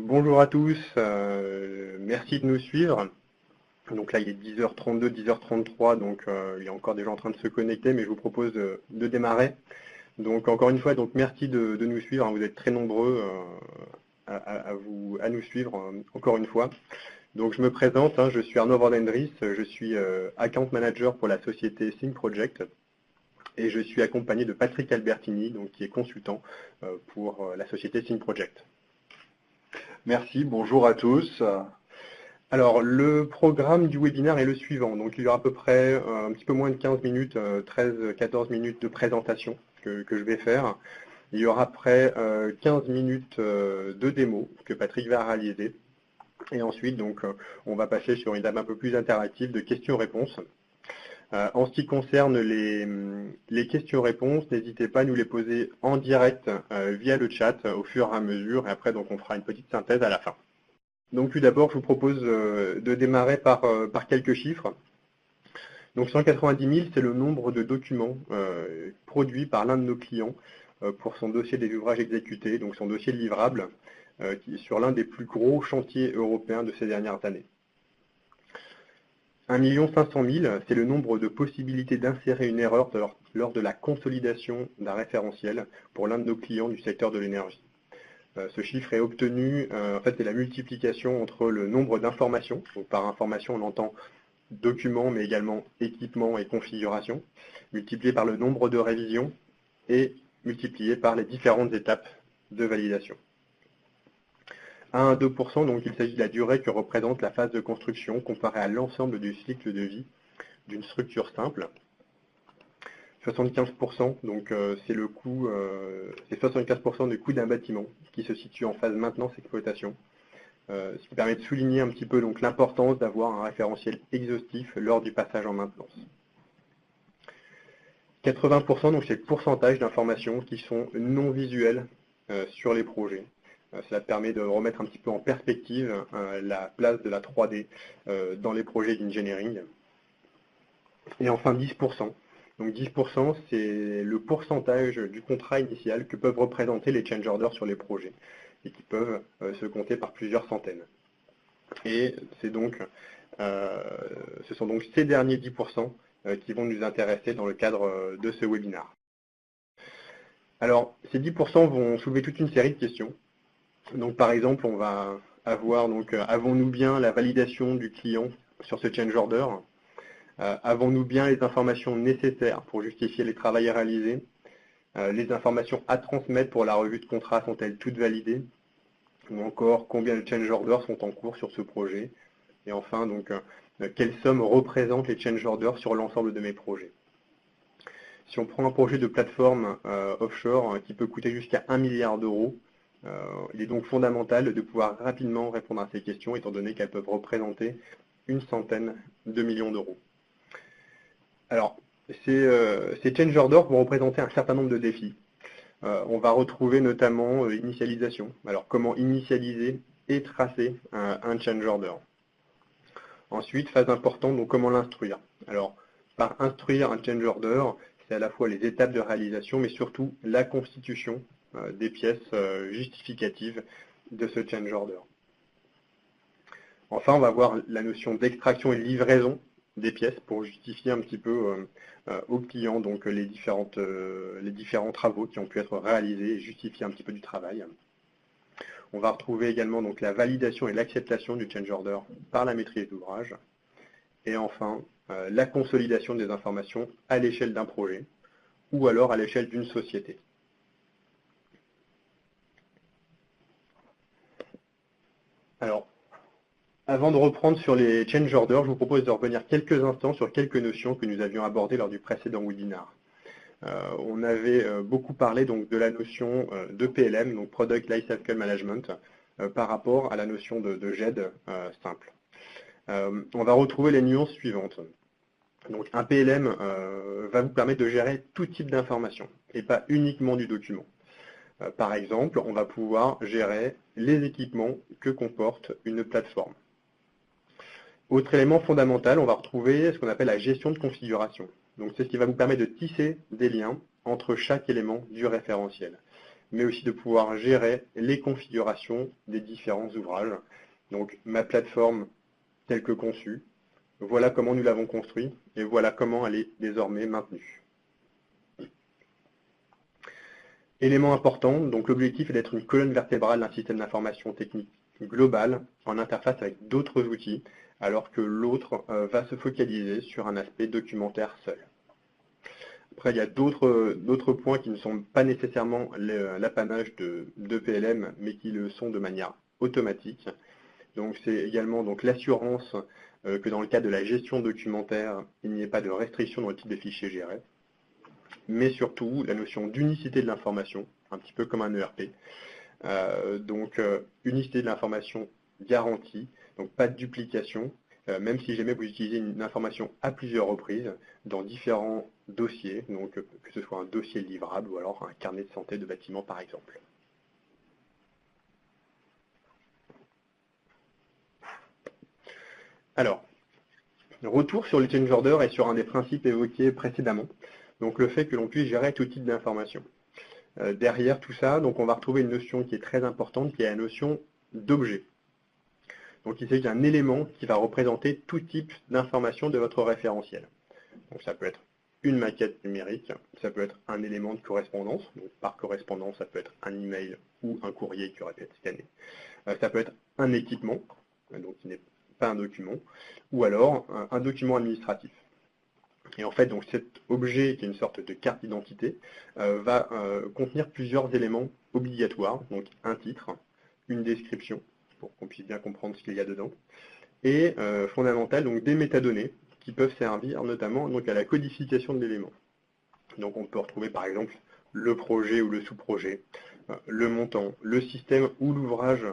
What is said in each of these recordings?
Bonjour à tous, merci de nous suivre. Donc là il est 10h32, 10h33, donc il y a encore des gens en train de se connecter, mais je vous propose de démarrer. Donc encore une fois, donc merci de nous suivre, hein, vous êtes très nombreux à nous suivre encore une fois. Donc je me présente, hein, je suis Arnaud Vandendries, je suis Account Manager pour la société Sync Project et je suis accompagné de Patrick Albertini, donc, qui est consultant pour la société Sync Project. Merci, bonjour à tous. Alors, le programme du webinaire est le suivant. Donc, il y aura à peu près un petit peu moins de 15 minutes, 13-14 minutes de présentation que je vais faire. Il y aura après 15 minutes de démo que Patrick va réaliser. Et ensuite, donc, on va passer sur une table un peu plus interactive de questions-réponses. En ce qui concerne les questions-réponses, n'hésitez pas à nous les poser en direct via le chat au fur et à mesure. Et après, donc, on fera une petite synthèse à la fin. Donc tout d'abord, je vous propose de démarrer par quelques chiffres. Donc 190 000, c'est le nombre de documents produits par l'un de nos clients pour son dossier des ouvrages exécutés, donc son dossier livrable, qui est sur l'un des plus gros chantiers européens de ces dernières années. 1 500 000, c'est le nombre de possibilités d'insérer une erreur lors de la consolidation d'un référentiel pour l'un de nos clients du secteur de l'énergie. Ce chiffre est obtenu, en fait, c'est la multiplication entre le nombre d'informations. Donc, par information, on entend documents, mais également équipement et configuration, multiplié par le nombre de révisions et multiplié par les différentes étapes de validation. 1 à 2%, donc il s'agit de la durée que représente la phase de construction comparée à l'ensemble du cycle de vie d'une structure simple. 75%, donc c'est le coût, c'est 75% du coût d'un bâtiment qui se situe en phase maintenance-exploitation, ce qui permet de souligner un petit peu donc l'importance d'avoir un référentiel exhaustif lors du passage en maintenance. 80%, donc c'est le pourcentage d'informations qui sont non visuelles sur les projets. Cela permet de remettre un petit peu en perspective la place de la 3D dans les projets d'engineering. Et enfin 10%. Donc 10%, c'est le pourcentage du contrat initial que peuvent représenter les change orders sur les projets et qui peuvent se compter par plusieurs centaines. Et c'est donc, ce sont donc ces derniers 10% qui vont nous intéresser dans le cadre de ce webinaire. Alors, ces 10% vont soulever toute une série de questions. Donc par exemple, on va avoir, donc, avons-nous bien la validation du client sur ce change order ? Avons-nous bien les informations nécessaires pour justifier les travaux réalisés? Les informations à transmettre pour la revue de contrat sont-elles toutes validées? Ou encore, combien de change orders sont en cours sur ce projet? Et enfin, donc, quelle somme représente les change orders sur l'ensemble de mes projets? Si on prend un projet de plateforme offshore qui peut coûter jusqu'à 1 milliard d'euros, il est donc fondamental de pouvoir rapidement répondre à ces questions, étant donné qu'elles peuvent représenter une centaine de millions d'euros. Alors, ces change orders vont représenter un certain nombre de défis. On va retrouver notamment initialisation. Alors, comment initialiser et tracer un change order. Ensuite, phase importante, donc comment l'instruire. Alors, par instruire un change order, c'est à la fois les étapes de réalisation, mais surtout la constitution des pièces justificatives de ce change order. Enfin, on va voir la notion d'extraction et de livraison des pièces pour justifier un petit peu au client donc les différents travaux qui ont pu être réalisés et justifier un petit peu du travail. On va retrouver également donc la validation et l'acceptation du change order par la maîtrise d'ouvrage. Et enfin, la consolidation des informations à l'échelle d'un projet ou alors à l'échelle d'une société. Alors, avant de reprendre sur les change orders, je vous propose de revenir quelques instants sur quelques notions que nous avions abordées lors du précédent webinaire. On avait beaucoup parlé donc de la notion de PLM, donc Product Lifecycle Management, par rapport à la notion de GED simple. On va retrouver les nuances suivantes. Donc un PLM va vous permettre de gérer tout type d'informations et pas uniquement du document. Par exemple, on va pouvoir gérer les équipements que comporte une plateforme. Autre élément fondamental, on va retrouver ce qu'on appelle la gestion de configuration. Donc c'est ce qui va vous permettre de tisser des liens entre chaque élément du référentiel. mais aussi de pouvoir gérer les configurations des différents ouvrages. Donc ma plateforme telle que conçue, voilà comment nous l'avons construite et voilà comment elle est désormais maintenue. Élément important, donc l'objectif est d'être une colonne vertébrale d'un système d'information technique global en interface avec d'autres outils, alors que l'autre va se focaliser sur un aspect documentaire seul. Après, il y a d'autres points qui ne sont pas nécessairement l'apanage de PLM, mais qui le sont de manière automatique. Donc c'est également l'assurance que dans le cadre de la gestion documentaire, il n'y ait pas de restriction dans le type de fichiers gérés, mais surtout la notion d'unicité de l'information, un petit peu comme un ERP. Unicité de l'information garantie, donc pas de duplication, même si jamais vous utilisez une information à plusieurs reprises dans différents dossiers, donc que ce soit un dossier livrable ou alors un carnet de santé de bâtiment par exemple. Alors, retour sur le change order et sur un des principes évoqués précédemment, donc le fait que l'on puisse gérer tout type d'information. Derrière tout ça, donc on va retrouver une notion qui est très importante, qui est la notion d'objet. Donc il s'agit d'un élément qui va représenter tout type d'information de votre référentiel. Donc ça peut être une maquette numérique, ça peut être un élément de correspondance, donc par correspondance ça peut être un email ou un courrier qui aurait pu être scanné. Ça peut être un équipement, donc qui n'est pas un document, ou alors un document administratif. Et en fait, donc cet objet, qui est une sorte de carte d'identité, va contenir plusieurs éléments obligatoires, donc un titre, une description, pour qu'on puisse bien comprendre ce qu'il y a dedans, et fondamental, donc des métadonnées qui peuvent servir notamment donc, à la codification de l'élément. Donc on peut retrouver par exemple le projet ou le sous-projet, le montant, le système ou l'ouvrage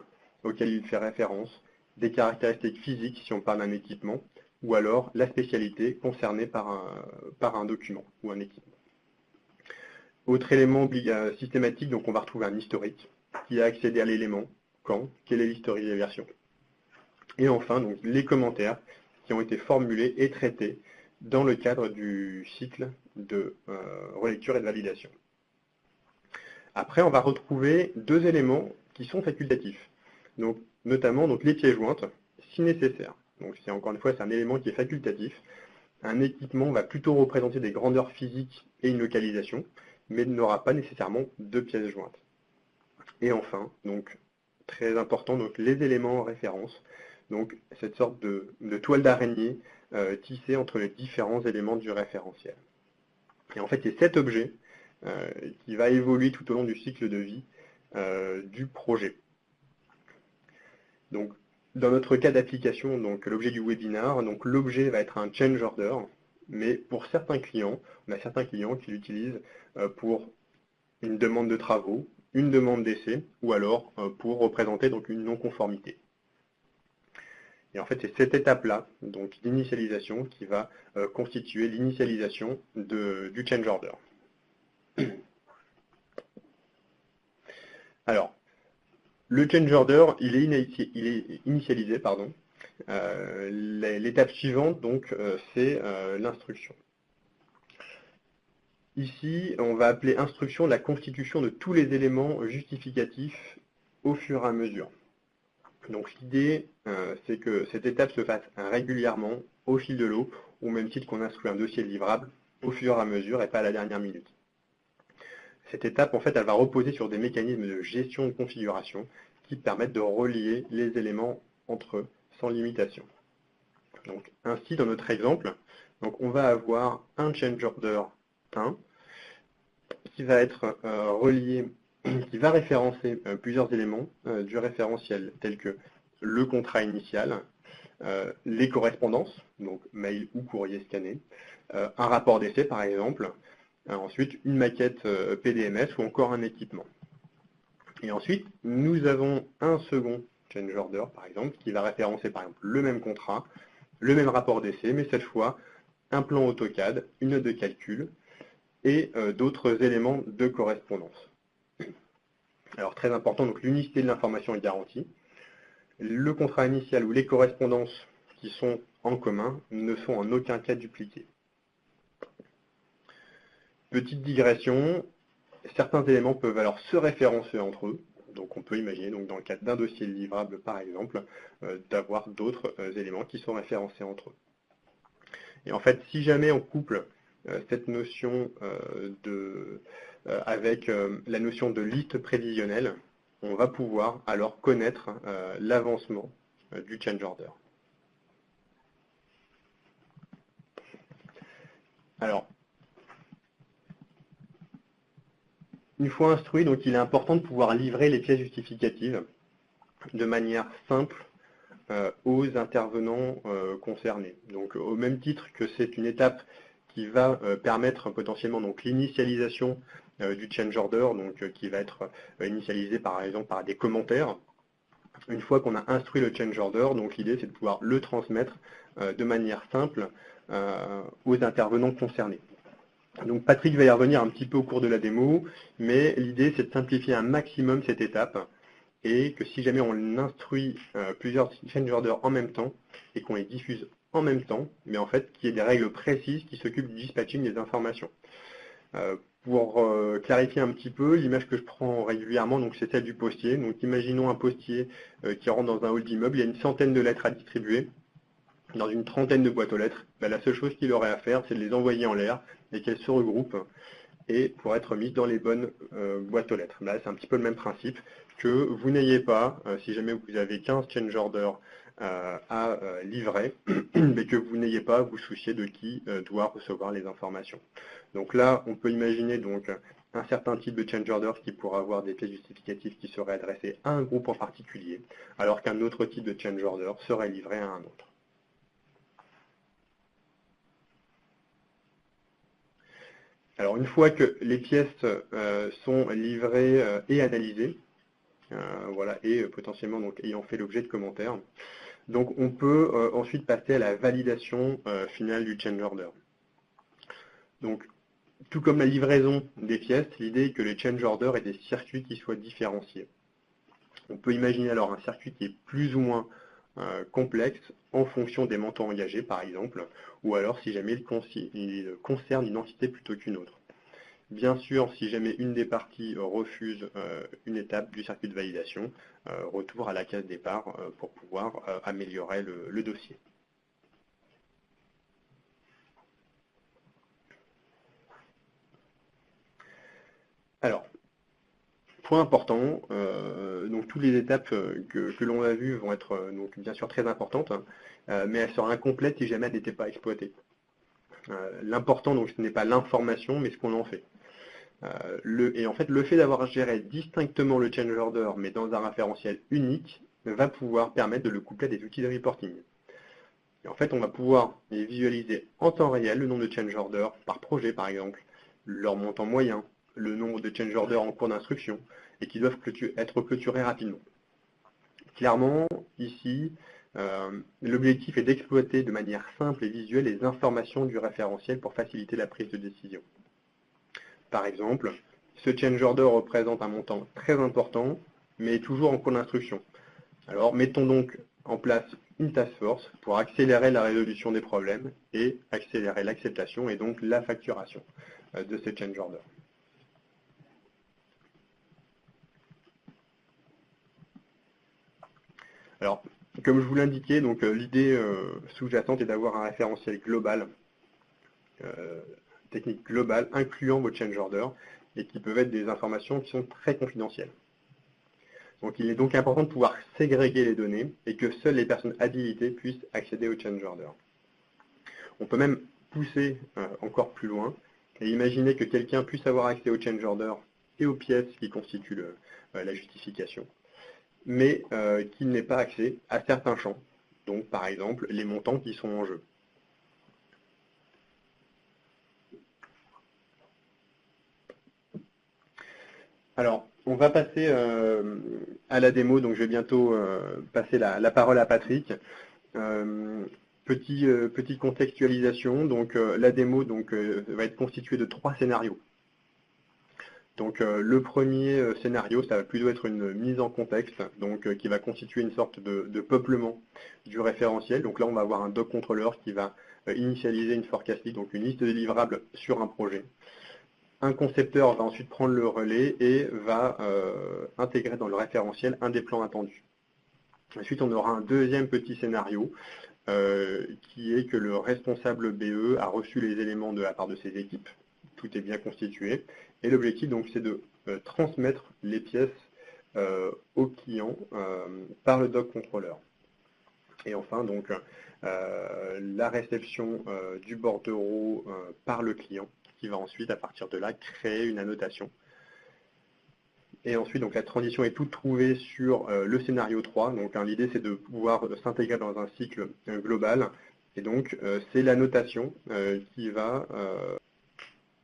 auquel il fait référence, des caractéristiques physiques si on parle d'un équipement, ou alors la spécialité concernée par un document ou un équipement. Autre élément systématique, donc on va retrouver un historique qui a accédé à l'élément, quand, quel est l'historique des versions. Et enfin, donc, les commentaires qui ont été formulés et traités dans le cadre du cycle de relecture et de validation. Après, on va retrouver deux éléments qui sont facultatifs, donc, notamment les pièces jointes, si nécessaire. Donc, encore une fois, c'est un élément qui est facultatif. Un équipement va plutôt représenter des grandeurs physiques et une localisation, mais n'aura pas nécessairement de pièces jointes. Et enfin, donc, très important, donc, les éléments en référence, donc cette sorte de toile d'araignée tissée entre les différents éléments du référentiel. Et en fait, c'est cet objet qui va évoluer tout au long du cycle de vie du projet. Donc, dans notre cas d'application, donc l'objet du webinar, donc l'objet va être un change order, mais pour certains clients, on a certains clients qui l'utilisent pour une demande de travaux, une demande d'essai, ou alors pour représenter donc une non-conformité. Et en fait, c'est cette étape-là, donc d'initialisation, qui va constituer l'initialisation du change order. Alors, le change order, il est initialisé, pardon. L'étape suivante, donc, c'est l'instruction. Ici, on va appeler instruction la constitution de tous les éléments justificatifs au fur et à mesure. Donc l'idée, c'est que cette étape se fasse régulièrement, au fil de l'eau, au même titre qu'on instruit un dossier livrable, au fur et à mesure et pas à la dernière minute. Cette étape, en fait, elle va reposer sur des mécanismes de gestion de configuration qui permettent de relier les éléments entre eux sans limitation. Donc, ainsi, dans notre exemple, donc, on va avoir un change order 1 qui va être relié, qui va référencer plusieurs éléments du référentiel, tels que le contrat initial, les correspondances, donc mail ou courrier scanné, un rapport d'essai par exemple, ensuite une maquette PDMS ou encore un équipement. Et ensuite, nous avons un second change order, par exemple, qui va référencer par exemple le même contrat, le même rapport d'essai, mais cette fois un plan AutoCAD, une note de calcul et d'autres éléments de correspondance. Alors très important, donc l'unicité de l'information est garantie. Le contrat initial ou les correspondances qui sont en commun ne sont en aucun cas dupliquées. Petite digression, certains éléments peuvent alors se référencer entre eux. Donc on peut imaginer, donc, dans le cadre d'un dossier livrable par exemple, d'avoir d'autres éléments qui sont référencés entre eux. Et en fait, si jamais on couple cette notion avec la notion de liste prévisionnelle, on va pouvoir alors connaître l'avancement du change order. Alors, une fois instruit, donc il est important de pouvoir livrer les pièces justificatives de manière simple aux intervenants concernés. Donc au même titre que c'est une étape qui va permettre potentiellement l'initialisation du change order, donc qui va être initialisé par exemple par des commentaires. Une fois qu'on a instruit le change order, donc l'idée c'est de pouvoir le transmettre de manière simple aux intervenants concernés. Donc Patrick va y revenir un petit peu au cours de la démo, mais l'idée c'est de simplifier un maximum cette étape et que si jamais on instruit plusieurs change orders en même temps et qu'on les diffuse en même temps, mais en fait qu'il y ait des règles précises qui s'occupent du dispatching des informations. Pour clarifier un petit peu, l'image que je prends régulièrement, donc c'est celle du postier. Donc imaginons un postier qui rentre dans un hall d'immeuble, il y a une centaine de lettres à distribuer dans une trentaine de boîtes aux lettres. Ben, la seule chose qu'il aurait à faire, c'est de les envoyer en l'air et qu'elles se regroupent et pour être mises dans les bonnes boîtes aux lettres. Là, c'est un petit peu le même principe, que vous n'ayez pas, si jamais vous avez 15 change orders à livrer, mais que vous n'ayez pas à vous soucier de qui doit recevoir les informations. Donc là, on peut imaginer donc un certain type de change order qui pourra avoir des pièces justificatives qui seraient adressées à un groupe en particulier, alors qu'un autre type de change order serait livré à un autre. Alors une fois que les pièces sont livrées et analysées, voilà, et potentiellement donc, ayant fait l'objet de commentaires, donc on peut ensuite passer à la validation finale du change order. Donc tout comme la livraison des pièces, l'idée est que les change orders aient des circuits qui soient différenciés. On peut imaginer alors un circuit qui est plus ou moins complexe en fonction des montants engagés par exemple, ou alors si jamais il concerne une entité plutôt qu'une autre. Bien sûr, si jamais une des parties refuse une étape du circuit de validation, retour à la case départ pour pouvoir améliorer le dossier. Alors, point important, donc toutes les étapes que l'on a vues vont être donc bien sûr très importantes, mais elles seront incomplètes si jamais elles n'étaient pas exploitées. L'important, donc, ce n'est pas l'information, mais ce qu'on en fait. Et en fait, le fait d'avoir géré distinctement le change order, mais dans un référentiel unique, va pouvoir permettre de le coupler à des outils de reporting. Et en fait, on va pouvoir visualiser en temps réel le nombre de change orders par projet, par exemple, leur montant moyen, le nombre de change orders en cours d'instruction, et qui doivent être clôturés rapidement. Clairement, ici, l'objectif est d'exploiter de manière simple et visuelle les informations du référentiel pour faciliter la prise de décision. Par exemple, ce change order représente un montant très important, mais est toujours en cours d'instruction. Alors, mettons donc en place une task force pour accélérer la résolution des problèmes et accélérer l'acceptation et donc la facturation de ces change orders. Alors, comme je vous l'indiquais, donc l'idée sous-jacente est d'avoir un référentiel global, technique globale, incluant vos change orders, et qui peuvent être des informations qui sont très confidentielles. Donc il est donc important de pouvoir ségréguer les données et que seules les personnes habilitées puissent accéder au change order. On peut même pousser encore plus loin et imaginer que quelqu'un puisse avoir accès au change order et aux pièces qui constituent la justification, mais qu'il n'ait pas accès à certains champs, donc par exemple les montants qui sont en jeu. Alors, on va passer à la démo, donc je vais bientôt passer la parole à Patrick. Petite contextualisation, donc la démo va être constituée de 3 scénarios. Donc le premier scénario, ça va plutôt être une mise en contexte, donc qui va constituer une sorte de peuplement du référentiel. Donc là, on va avoir un doc controller qui va initialiser une forecast list, donc une liste de livrables sur un projet. un concepteur va ensuite prendre le relais et va intégrer dans le référentiel un des plans attendus. Ensuite, on aura un deuxième petit scénario qui est que le responsable BE a reçu les éléments de la part de ses équipes. Tout est bien constitué. Et l'objectif, donc, c'est de transmettre les pièces au client par le doc contrôleur. Et enfin, donc, la réception du bordereau par le client, qui va ensuite, à partir de là, créer une annotation. Et ensuite, donc, la transition est toute trouvée sur le scénario 3. Donc, l'idée, c'est de pouvoir s'intégrer dans un cycle global. Et donc, c'est l'annotation qui va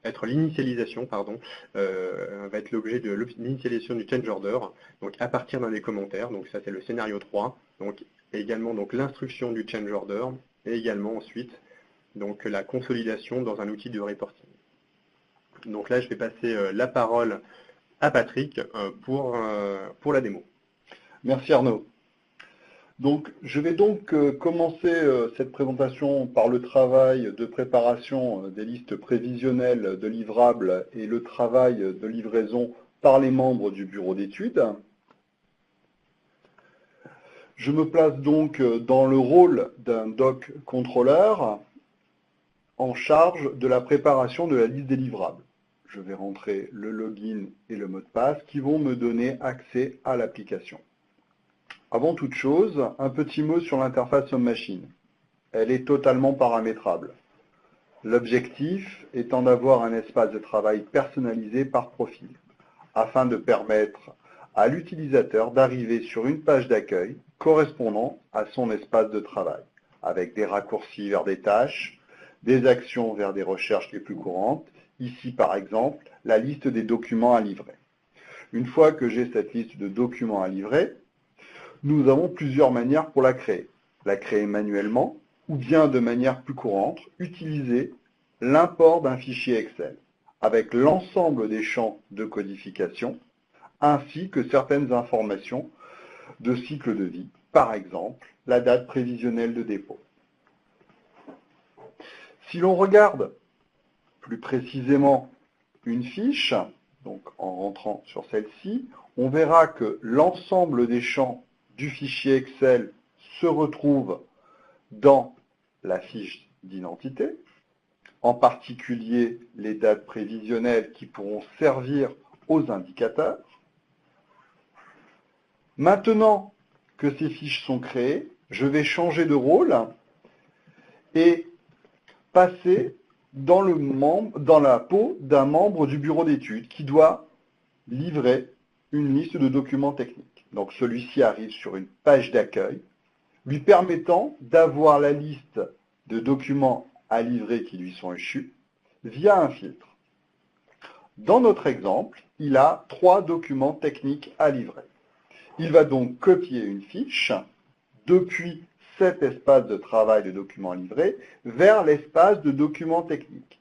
être l'initialisation, pardon, va être l'objet de l'initialisation du change order, donc à partir d'un des commentaires. Donc, ça, c'est le scénario 3. Donc, également donc l'instruction du change order et également ensuite donc la consolidation dans un outil de reporting. Donc là, je vais passer la parole à Patrick pour la démo. Merci Arnaud. Donc, je vais donc commencer cette présentation par le travail de préparation des listes prévisionnelles de livrables et le travail de livraison par les membres du bureau d'études. Je me place donc dans le rôle d'un doc contrôleur en charge de la préparation de la liste des livrables. Je vais rentrer le login et le mot de passe qui vont me donner accès à l'application. Avant toute chose, un petit mot sur l'interface Home Machine. Elle est totalement paramétrable. L'objectif étant d'avoir un espace de travail personnalisé par profil, afin de permettre à l'utilisateur d'arriver sur une page d'accueil correspondant à son espace de travail, avec des raccourcis vers des tâches, des actions vers des recherches les plus courantes, ici par exemple la liste des documents à livrer. Une fois que j'ai cette liste de documents à livrer, nous avons plusieurs manières pour la créer. La créer manuellement ou bien de manière plus courante, utiliser l'import d'un fichier Excel avec l'ensemble des champs de codification ainsi que certaines informations de cycle de vie, par exemple la date prévisionnelle de dépôt. Si l'on regarde plus précisément une fiche, donc en rentrant sur celle-ci, on verra que l'ensemble des champs du fichier Excel se retrouve dans la fiche d'identité, en particulier les dates prévisionnelles qui pourront servir aux indicateurs. Maintenant que ces fiches sont créées, je vais changer de rôle et passer dans la peau d'un membre du bureau d'études qui doit livrer une liste de documents techniques. Donc celui-ci arrive sur une page d'accueil, lui permettant d'avoir la liste de documents à livrer qui lui sont échus via un filtre. Dans notre exemple, il a 3 documents techniques à livrer. Il va donc copier une fiche depuis cet espace de travail de documents livrés vers l'espace de documents techniques.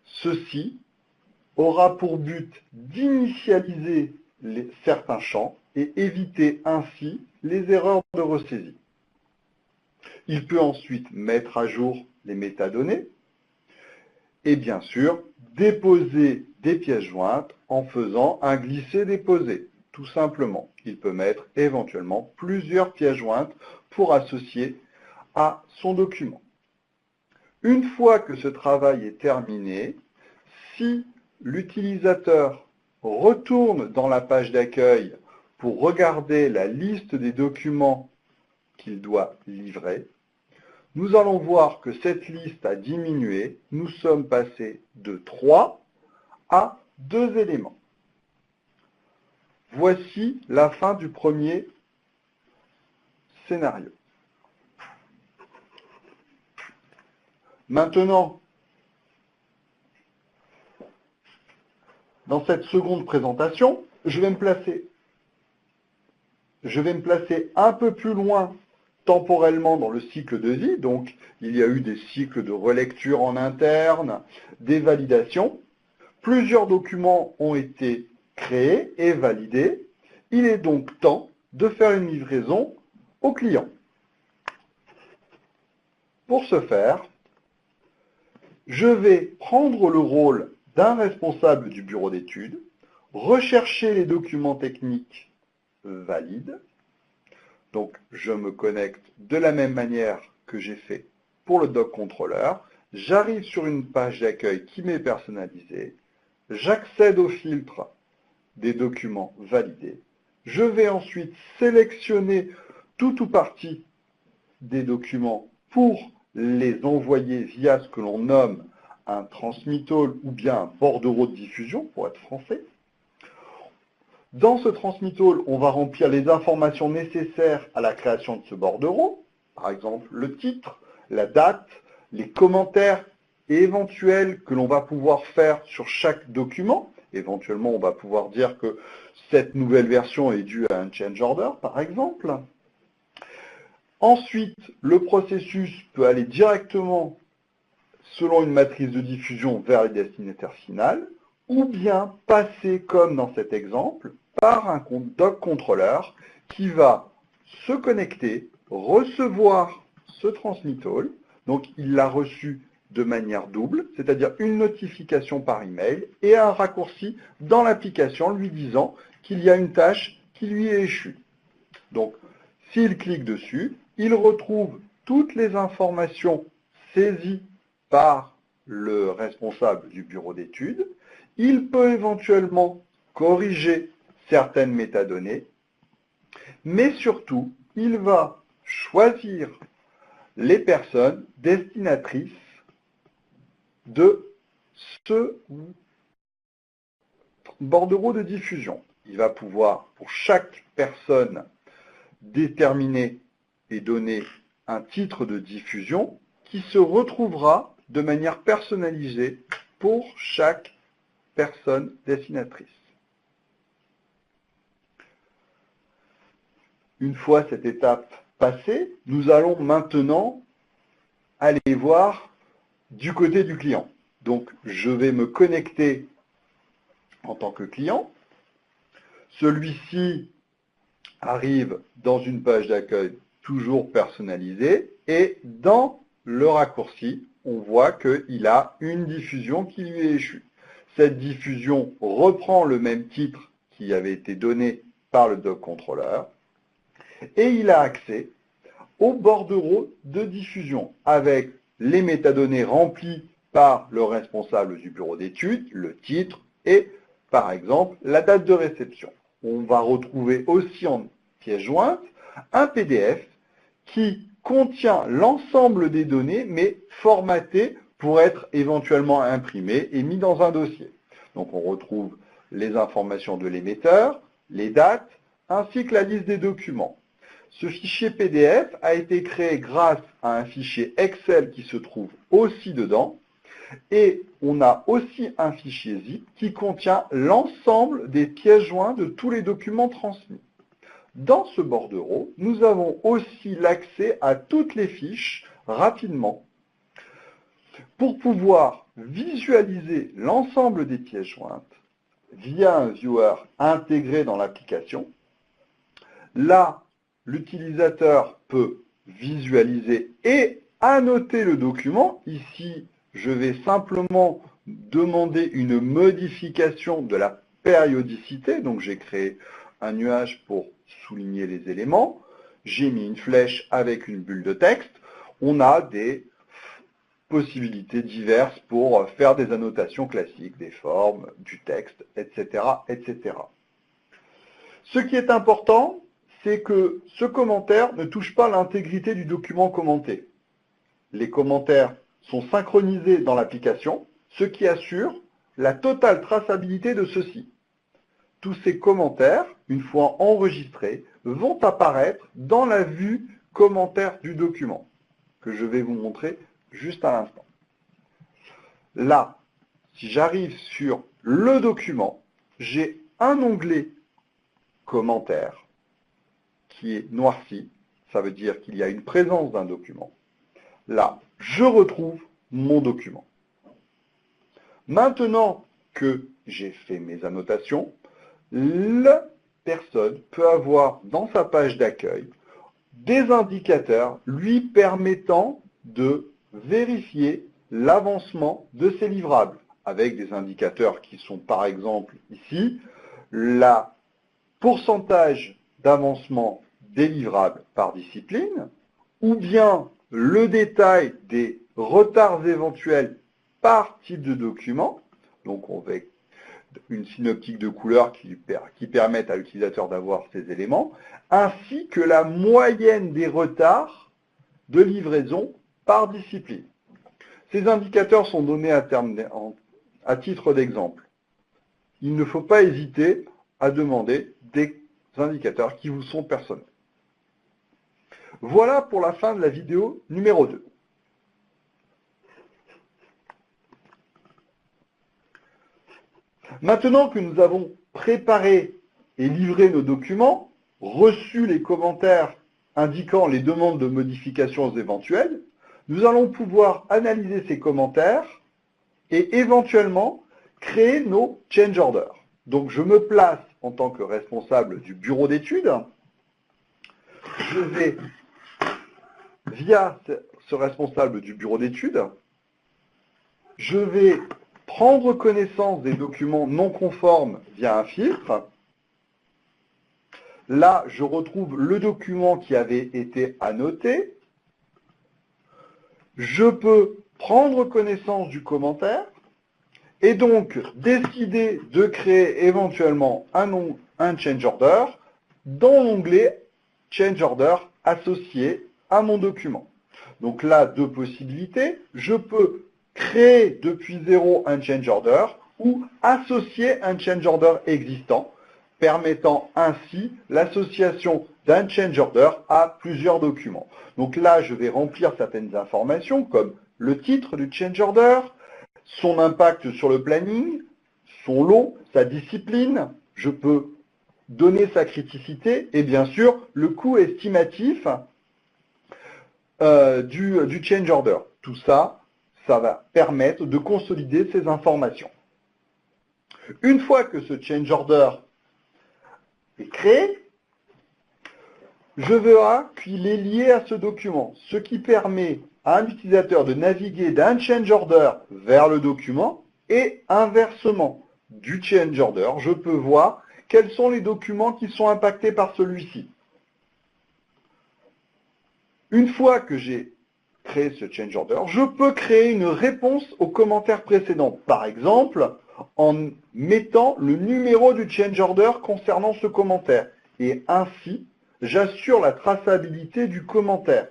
Ceci aura pour but d'initialiser certains champs et éviter ainsi les erreurs de ressaisie. Il peut ensuite mettre à jour les métadonnées et bien sûr déposer des pièces jointes en faisant un glisser-déposer. Tout simplement, il peut mettre éventuellement plusieurs pièces jointes pour associer à son document. Une fois que ce travail est terminé, si l'utilisateur retourne dans la page d'accueil pour regarder la liste des documents qu'il doit livrer, nous allons voir que cette liste a diminué. Nous sommes passés de 3 à 2 éléments. Voici la fin du premier scénario. Maintenant, dans cette seconde présentation, je vais me placer un peu plus loin temporellement dans le cycle de vie. Donc, il y a eu des cycles de relecture en interne, des validations. Plusieurs documents ont été créés et validés. Il est donc temps de faire une livraison au client. Pour ce faire, je vais prendre le rôle d'un responsable du bureau d'études, rechercher les documents techniques valides. Donc, je me connecte de la même manière que j'ai fait pour le doc contrôleur. J'arrive sur une page d'accueil qui m'est personnalisée. J'accède au filtre des documents validés. Je vais ensuite sélectionner tout ou partie des documents pour les envoyer via ce que l'on nomme un transmittal ou bien un bordereau de diffusion, pour être français. Dans ce transmittal, on va remplir les informations nécessaires à la création de ce bordereau, par exemple le titre, la date, les commentaires éventuels que l'on va pouvoir faire sur chaque document. Éventuellement, on va pouvoir dire que cette nouvelle version est due à un change order, par exemple. Ensuite, le processus peut aller directement, selon une matrice de diffusion, vers les destinataires finaux, ou bien passer, comme dans cet exemple, par un doc contrôleur qui va se connecter, recevoir ce transmittal. Donc, il l'a reçu de manière double, c'est-à-dire une notification par email et un raccourci dans l'application lui disant qu'il y a une tâche qui lui est échue. Donc, s'il clique dessus, il retrouve toutes les informations saisies par le responsable du bureau d'études. Il peut éventuellement corriger certaines métadonnées, mais surtout, il va choisir les personnes destinatrices de ce bordereau de diffusion. Il va pouvoir, pour chaque personne, déterminer et donner un titre de diffusion qui se retrouvera de manière personnalisée pour chaque personne destinatrice. Une fois cette étape passée, nous allons maintenant aller voir du côté du client. Donc, je vais me connecter en tant que client. Celui-ci arrive dans une page d'accueil toujours personnalisée et dans le raccourci, on voit qu'il a une diffusion qui lui est échue. Cette diffusion reprend le même titre qui avait été donné par le doc contrôleur et il a accès au bordereau de diffusion avec les métadonnées remplies par le responsable du bureau d'études, le titre et, par exemple, la date de réception. On va retrouver aussi en pièce jointe un PDF qui contient l'ensemble des données, mais formaté pour être éventuellement imprimé et mis dans un dossier. Donc on retrouve les informations de l'émetteur, les dates, ainsi que la liste des documents. Ce fichier PDF a été créé grâce à un fichier Excel qui se trouve aussi dedans, et on a aussi un fichier zip qui contient l'ensemble des pièces jointes de tous les documents transmis. Dans ce bordereau, nous avons aussi l'accès à toutes les fiches rapidement pour pouvoir visualiser l'ensemble des pièces jointes via un viewer intégré dans l'application. Là, l'utilisateur peut visualiser et annoter le document. Ici, je vais simplement demander une modification de la périodicité. Donc, j'ai créé un nuage pour souligner les éléments. J'ai mis une flèche avec une bulle de texte. On a des possibilités diverses pour faire des annotations classiques, des formes, du texte, etc., etc. Ce qui est important, c'est que ce commentaire ne touche pas l'intégrité du document commenté. Les commentaires sont synchronisés dans l'application, ce qui assure la totale traçabilité de ceux-ci. Tous ces commentaires, une fois enregistrés, vont apparaître dans la vue commentaire du document, que je vais vous montrer juste à l'instant. Là, si j'arrive sur le document, j'ai un onglet commentaire qui est noirci, ça veut dire qu'il y a une présence d'un document. Là, je retrouve mon document. Maintenant que j'ai fait mes annotations, la personne peut avoir dans sa page d'accueil des indicateurs lui permettant de vérifier l'avancement de ses livrables. avec des indicateurs qui sont par exemple ici, la pourcentage d'avancement des livrables par discipline, ou bien le détail des retards éventuels par type de document. Donc on va une synoptique de couleurs qui permettent à l'utilisateur d'avoir ces éléments, ainsi que la moyenne des retards de livraison par discipline. Ces indicateurs sont donnés à titre d'exemple. Il ne faut pas hésiter à demander des indicateurs qui vous sont personnels. Voilà pour la fin de la vidéo numéro 2. Maintenant que nous avons préparé et livré nos documents, reçu les commentaires indiquant les demandes de modifications éventuelles, nous allons pouvoir analyser ces commentaires et éventuellement créer nos change orders. Donc je me place en tant que responsable du bureau d'études. Je vais, via ce responsable du bureau d'études, je vais prendre connaissance des documents non conformes via un filtre. Là, je retrouve le document qui avait été annoté. Je peux prendre connaissance du commentaire et donc décider de créer éventuellement un change order dans l'onglet change order associé à mon document. Donc là, deux possibilités. Je peux créer depuis zéro un change order ou associer un change order existant, permettant ainsi l'association d'un change order à plusieurs documents. Donc là, je vais remplir certaines informations comme le titre du change order, son impact sur le planning, son lot, sa discipline, je peux donner sa criticité et bien sûr le coût estimatif du change order. Tout ça, ça va permettre de consolider ces informations. Une fois que ce change order est créé, je verrai qu'il est lié à ce document, ce qui permet à un utilisateur de naviguer d'un change order vers le document et inversement. Du change order, je peux voir quels sont les documents qui sont impactés par celui-ci. Une fois que j'ai créé ce change order, je peux créer une réponse aux commentaires précédents. Par exemple, en mettant le numéro du change order concernant ce commentaire. Et ainsi, j'assure la traçabilité du commentaire.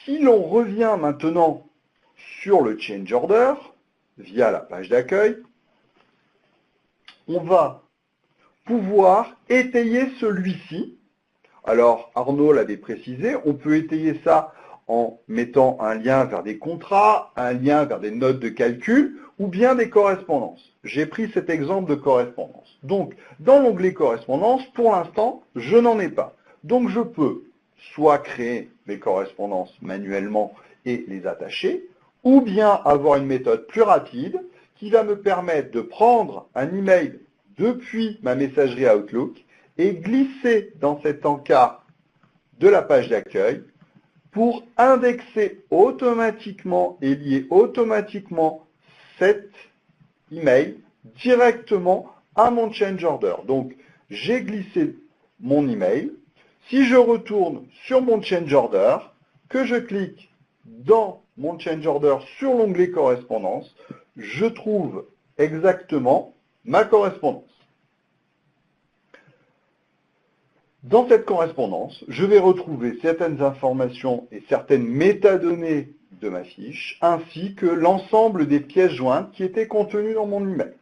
Si l'on revient maintenant sur le change order, via la page d'accueil, on va pouvoir étayer celui-ci. Alors, Arnaud l'avait précisé, on peut étayer ça en mettant un lien vers des contrats, un lien vers des notes de calcul ou bien des correspondances. J'ai pris cet exemple de correspondance. Donc, dans l'onglet correspondance, pour l'instant, je n'en ai pas. Donc, je peux soit créer mes correspondances manuellement et les attacher, ou bien avoir une méthode plus rapide qui va me permettre de prendre un email depuis ma messagerie Outlook et glisser dans cet encart de la page d'accueil pour indexer automatiquement et lier automatiquement cet email directement à mon change order. Donc, j'ai glissé mon email. Si je retourne sur mon change order, que je clique dans mon change order sur l'onglet correspondance, je trouve exactement ma correspondance. Dans cette correspondance, je vais retrouver certaines informations et certaines métadonnées de ma fiche, ainsi que l'ensemble des pièces jointes qui étaient contenues dans mon email.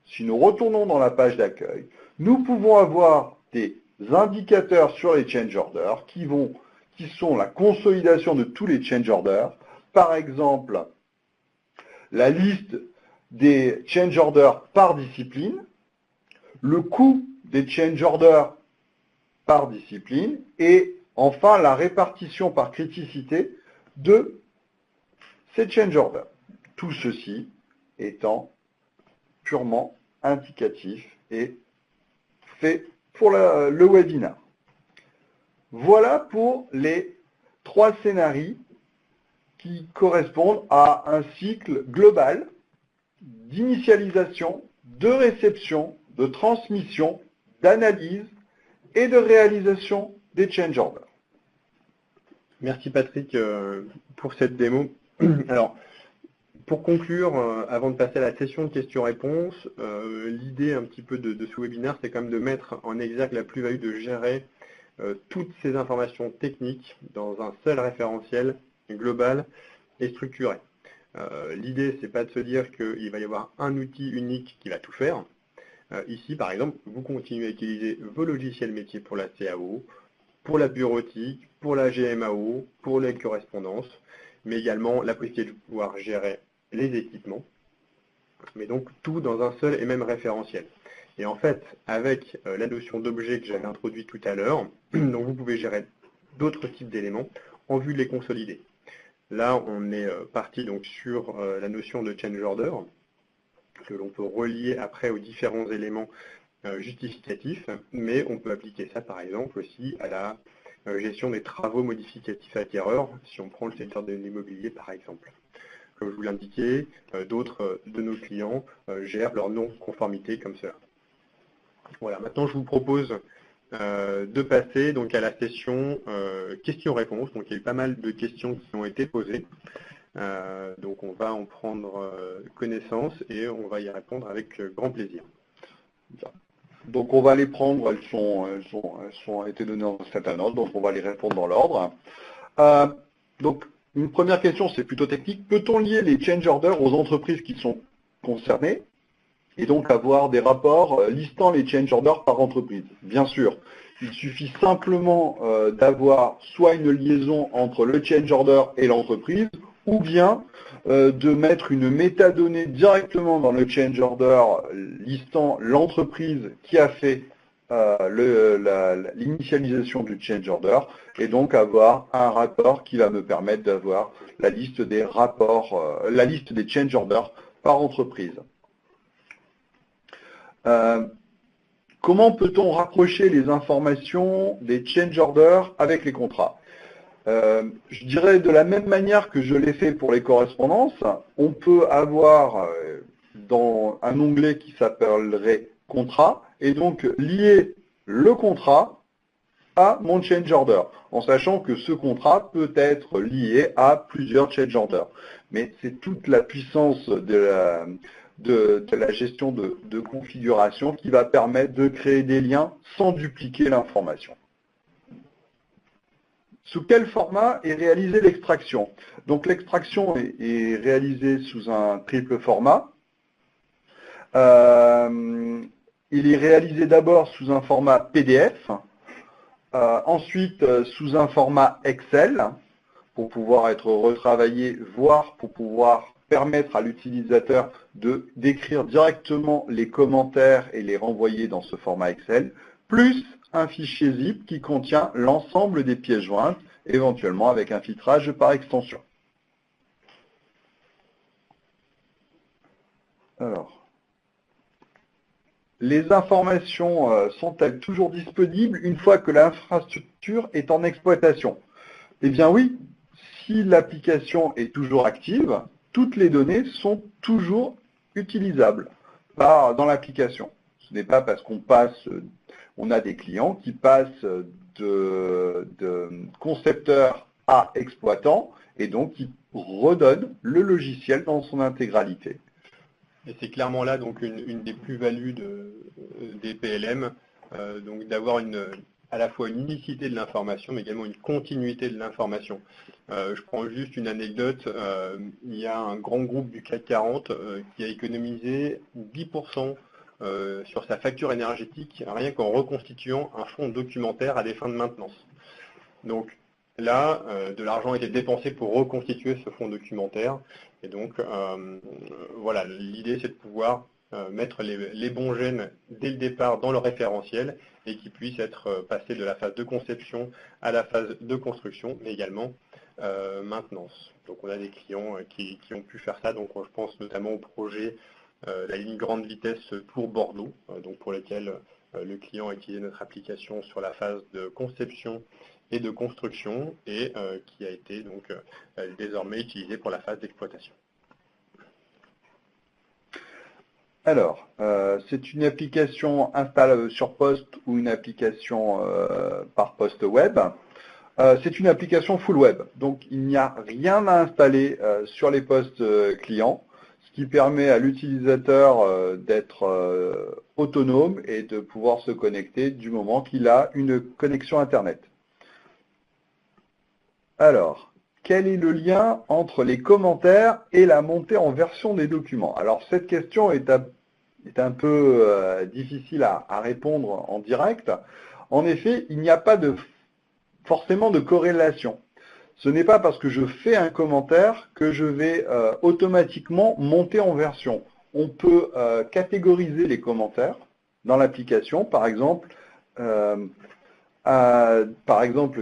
Si nous retournons dans la page d'accueil, nous pouvons avoir des indicateurs sur les change orders qui sont la consolidation de tous les change orders. Par exemple, la liste des change orders par discipline, le coût des change orders par discipline et enfin la répartition par criticité de ces change orders. Tout ceci étant purement indicatif et fait pour le webinaire. Voilà pour les 3 scénarios qui correspondent à un cycle global d'initialisation, de réception, de transmission, d'analyse et de réalisation des change orders. Merci Patrick pour cette démo. Alors, pour conclure, avant de passer à la session de questions-réponses, l'idée un petit peu de ce webinaire, c'est quand même de mettre en exergue la plus-value de gérer toutes ces informations techniques dans un seul référentiel global et structuré. L'idée, c'est pas de se dire qu'il va y avoir un outil unique qui va tout faire. Ici, par exemple, vous continuez à utiliser vos logiciels métiers pour la CAO, pour la bureautique, pour la GMAO, pour les correspondances, mais également la possibilité de pouvoir gérer les équipements, mais donc tout dans un seul et même référentiel. Et en fait, avec la notion d'objet que j'avais introduit tout à l'heure, donc vous pouvez gérer d'autres types d'éléments en vue de les consolider. Là, on est parti donc sur la notion de change order, que l'on peut relier après aux différents éléments justificatifs, mais on peut appliquer ça par exemple aussi à la gestion des travaux modificatifs acquéreurs, si on prend le secteur de l'immobilier par exemple. Comme je vous l'indiquais, d'autres de nos clients gèrent leur non-conformité comme cela. Voilà, maintenant je vous propose de passer donc à la session questions-réponses. Donc il y a eu pas mal de questions qui ont été posées. Donc on va en prendre connaissance et on va y répondre avec grand plaisir. Donc on va les prendre, elles ont été données dans un certain ordre, donc on va les répondre dans l'ordre. Donc une première question, c'est plutôt technique. Peut-on lier les change orders aux entreprises qui sont concernées et donc avoir des rapports listant les change orders par entreprise? Bien sûr, il suffit simplement d'avoir soit une liaison entre le change order et l'entreprise, ou bien de mettre une métadonnée directement dans le change order listant l'entreprise qui a fait l'initialisation du change order, et donc avoir un rapport qui va me permettre d'avoir la liste des rapports, la liste des change orders par entreprise. Comment peut-on rapprocher les informations des change orders avec les contrats? Je dirais de la même manière que je l'ai fait pour les correspondances, on peut avoir dans un onglet qui s'appellerait contrat, et donc lier le contrat à mon change order, en sachant que ce contrat peut être lié à plusieurs change orders. Mais c'est toute la puissance de la gestion de configuration qui va permettre de créer des liens sans dupliquer l'information. Sous quel format est réalisée l'extraction? Donc l'extraction est réalisée sous un triple format. Il est réalisé d'abord sous un format PDF, ensuite sous un format Excel, pour pouvoir être retravaillé, voire pour pouvoir permettre à l'utilisateur d'écrire directement les commentaires et les renvoyer dans ce format Excel, plus un fichier zip qui contient l'ensemble des pièces jointes, éventuellement avec un filtrage par extension. Alors, les informations sont-elles toujours disponibles une fois que l'infrastructure est en exploitation? Eh bien oui, si l'application est toujours active, toutes les données sont toujours utilisables dans l'application. Ce n'est pas parce on a des clients qui passent de concepteur à exploitant et donc qui redonnent le logiciel dans son intégralité. Et c'est clairement là donc une des plus-values des PLM, donc d'avoir à la fois une unicité de l'information, mais également une continuité de l'information. Je prends juste une anecdote, il y a un grand groupe du CAC 40 qui a économisé 10% sur sa facture énergétique, rien qu'en reconstituant un fonds documentaire à des fins de maintenance. Donc là, de l'argent a été dépensé pour reconstituer ce fonds documentaire. Et donc, voilà, l'idée c'est de pouvoir mettre les bons gènes dès le départ dans le référentiel et qui puissent être passés de la phase de conception à la phase de construction, mais également maintenance. Donc on a des clients qui ont pu faire ça, donc je pense notamment au projet la ligne grande vitesse pour Bordeaux, donc pour lequel le client a utilisé notre application sur la phase de conception et de construction et qui a été donc désormais utilisé pour la phase d'exploitation. Alors, c'est une application installable sur poste ou une application par poste web. C'est une application full web, donc il n'y a rien à installer sur les postes clients, ce qui permet à l'utilisateur d'être autonome et de pouvoir se connecter du moment qu'il a une connexion Internet. Alors, quel est le lien entre les commentaires et la montée en version des documents? Alors, cette question est un peu difficile à répondre en direct. En effet, il n'y a pas forcément de corrélation. Ce n'est pas parce que je fais un commentaire que je vais automatiquement monter en version. On peut catégoriser les commentaires dans l'application, par exemple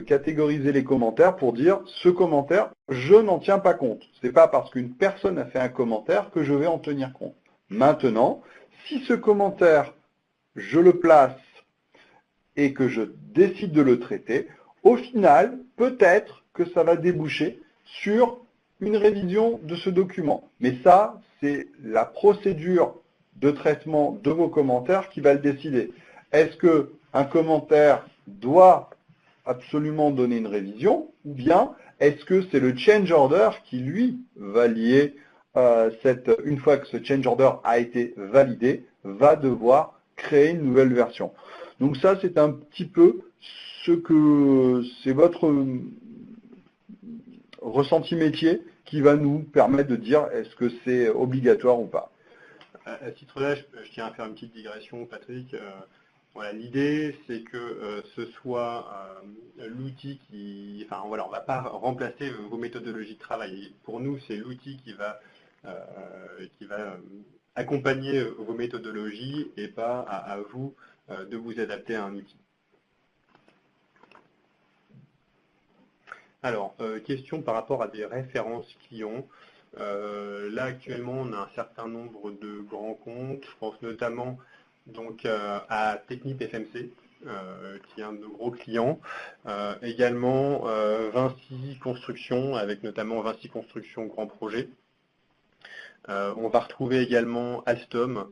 catégoriser les commentaires pour dire ce commentaire, je n'en tiens pas compte. Ce n'est pas parce qu'une personne a fait un commentaire que je vais en tenir compte. Maintenant, si ce commentaire, je le place et que je décide de le traiter, au final, peut-être que ça va déboucher sur une révision de ce document. Mais ça, c'est la procédure de traitement de vos commentaires qui va le décider. Est-ce qu'un commentaire doit absolument donner une révision ou bien est-ce que c'est le change order qui, lui, va lier une fois que ce change order a été validé, va devoir créer une nouvelle version. Donc ça, c'est un petit peu c'est votre ressenti métier qui va nous permettre de dire est-ce que c'est obligatoire ou pas. À ce titre-là, je tiens à faire une petite digression, Patrick. Voilà, l'idée, c'est que ce soit l'outil qui... Enfin, voilà, on ne va pas remplacer vos méthodologies de travail. Pour nous, c'est l'outil qui va accompagner vos méthodologies et pas à vous de vous adapter à un outil. Alors, question par rapport à des références clients. Là, actuellement, on a un certain nombre de grands comptes. Je pense notamment donc, à Technip FMC, qui est un de nos gros clients. Également, Vinci Construction, avec notamment Vinci Construction Grand Projet. On va retrouver également Alstom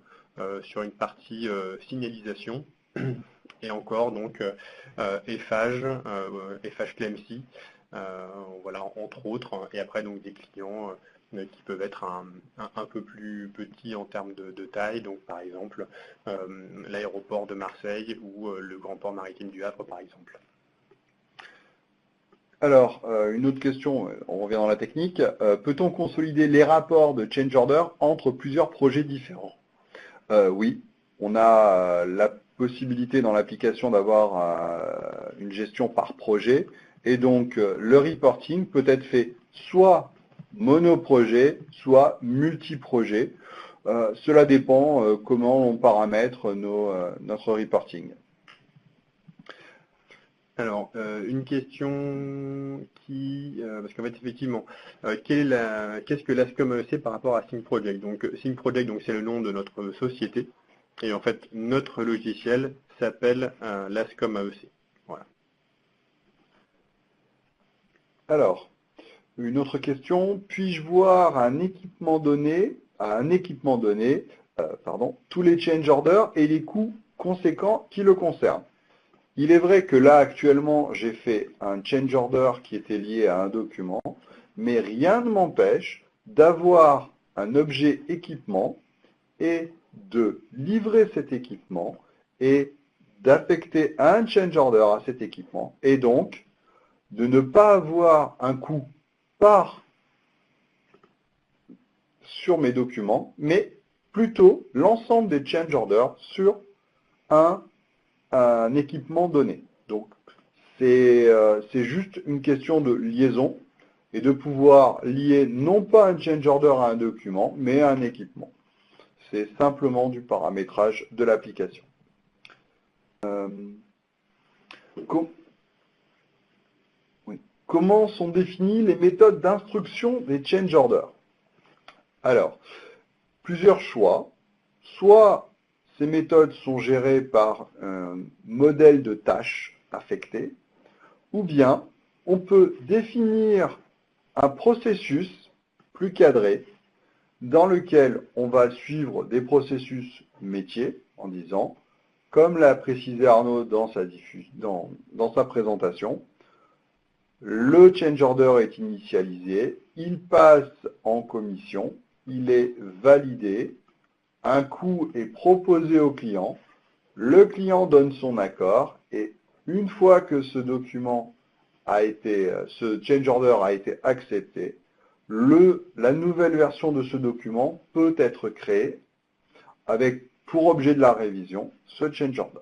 sur une partie signalisation. Et encore, donc, Eiffage Clemcy. Voilà, entre autres, et après donc des clients qui peuvent être un peu plus petits en termes de taille, donc par exemple l'aéroport de Marseille ou le grand port maritime du Havre par exemple. Alors, une autre question, on revient dans la technique. Peut-on consolider les rapports de change order entre plusieurs projets différents? Oui, on a la possibilité dans l'application d'avoir une gestion par projet. Et donc, le reporting peut être fait soit monoprojet, soit multi-projet. Cela dépend comment on paramètre notre reporting. Alors, une question parce qu'en fait, effectivement, qu'est-ce que l'ASCOM AEC par rapport à SyncProject? Donc, SyncProject, donc, c'est le nom de notre société. Et en fait, notre logiciel s'appelle l'ASCOM AEC. Voilà. Alors, une autre question, puis-je voir un équipement donné, tous les change orders et les coûts conséquents qui le concernent? Il est vrai que là, actuellement, j'ai fait un change order qui était lié à un document, mais rien ne m'empêche d'avoir un objet équipement et de livrer cet équipement et d'affecter un change order à cet équipement et donc de ne pas avoir un coût sur mes documents, mais plutôt l'ensemble des change orders sur un équipement donné. Donc, c'est juste une question de liaison et de pouvoir lier non pas un change order à un document, mais à un équipement. C'est simplement du paramétrage de l'application. Comment sont définies les méthodes d'instruction des change orders? Alors, plusieurs choix. Soit ces méthodes sont gérées par un modèle de tâches affectées, ou bien on peut définir un processus plus cadré dans lequel on va suivre des processus métiers en disant, comme l'a précisé Arnaud dans sa présentation, le change order est initialisé, il passe en commission, il est validé, un coût est proposé au client, le client donne son accord et une fois que ce change order a été accepté, la nouvelle version de ce document peut être créée avec pour objet de la révision ce change order.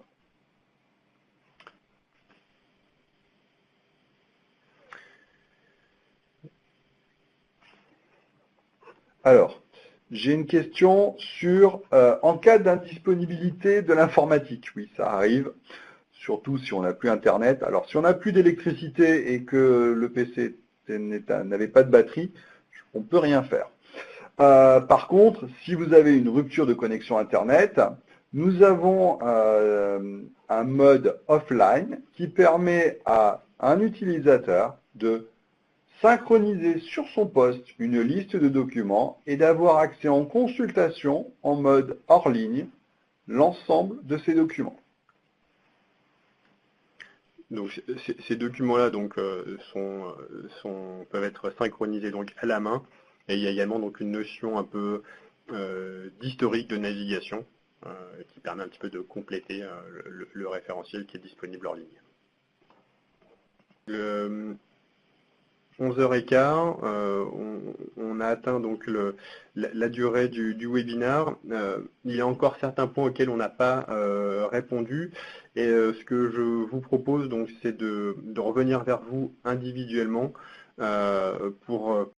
Alors, j'ai une question sur en cas d'indisponibilité de l'informatique. Oui, ça arrive, surtout si on n'a plus Internet. Alors, si on n'a plus d'électricité et que le PC n'avait pas de batterie, on ne peut rien faire. Par contre, si vous avez une rupture de connexion Internet, nous avons un mode offline qui permet à un utilisateur de synchroniser sur son poste une liste de documents et d'avoir accès en consultation en mode hors ligne l'ensemble de ces documents. Donc ces documents-là peuvent être synchronisés donc à la main, et il y a également donc une notion un peu d'historique de navigation qui permet un petit peu de compléter le référentiel qui est disponible hors ligne. Le 11h15, on a atteint donc la durée du webinaire. Il y a encore certains points auxquels on n'a pas répondu. Et ce que je vous propose, donc, c'est de revenir vers vous individuellement pour